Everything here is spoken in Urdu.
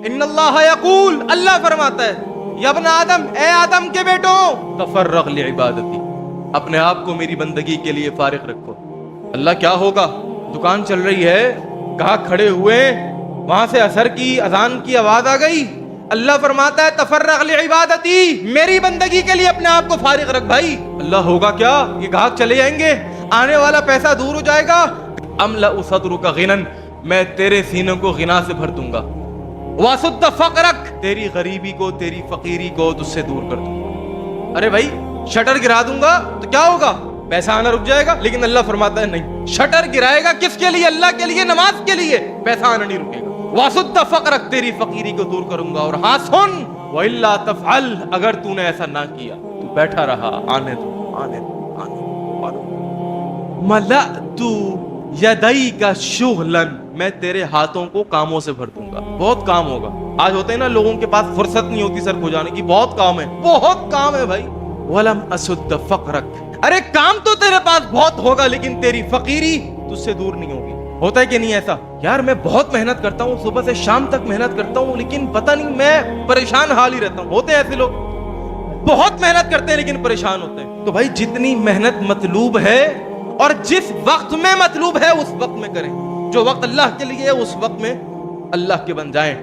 ان اللہ یقول، اللہ فرماتا ہے یا ابن آدم، اے آدم کے بیٹوں، تفرغ لعبادتی، اپنے آپ کو میری بندگی کے لیے فارغ رکھو۔ اللہ کیا ہوگا، دکان چل رہی ہے، گاہک کھڑے ہوئے، وہاں سے عصر کی اذان کی آواز آ گئی، اللہ فرماتا ہے تفرغ لعبادتی، میری بندگی کے لیے اپنے آپ کو فارغ رکھ بھائی۔ اللہ ہوگا کیا، یہ گاہک چلے جائیں گے، آنے والا پیسہ دور ہو جائے گا، املأ صدرک غنا، میں تیرے سینوں کو غنا سے بھر دوں گا، واسد فقرک، تیری غریبی کو، تیری فقیری کو تجھ سے دور کر دوں گا۔ ارے بھائی شٹر گرا دوں گا تو کیا ہوگا، پیسہ آنا رک جائے گا، لیکن اللہ فرماتا ہے نہیں، شٹر گرائے گا کس کے لیے، اللہ کے لیے، نماز کے لیے، پیسہ آنا نہیں رکے گا۔ واسد فقرک، تیری فقیری کو دور کروں گا، اور ہاں سن، وَإِلَّا تَفْعَلْ، اگر تو نے ایسا نہ کیا، تو بیٹھا رہا، آنے دو آنے دو آنے دو، ملأت یدیک شغلا، میں تیرے ہاتھوں کو کاموں سے بھر دوں گا، بہت کام ہوگا۔ آج ہوتے ہیں نا لوگوں کے پاس فرصت نہیں ہوتی سر کھجانے کی، بہت کام ہے، بہت کام ہے بھائی۔ وَلَمْ أَسُدَّ فَقْرَكَ، ارے کام تو تیرے پاس بہت ہوگا لیکن تیری فقیری تجھ سے دور نہیں ہوگی۔ ہوتا ہے کہ نہیں ایسا، یار میں بہت محنت کرتا ہوں، صبح سے شام تک محنت کرتا ہوں، لیکن پتہ نہیں میں پریشان حال ہی رہتا ہوں۔ ہوتے ہیں ایسے لوگ، بہت محنت کرتے ہیں لیکن پریشان ہوتے ہیں۔ تو بھائی جتنی محنت مطلوب ہے اور جس وقت میں مطلوب ہے اس وقت میں کریں، جو وقت اللہ کے لیے ہے اس وقت میں اللہ کے بن جائیں۔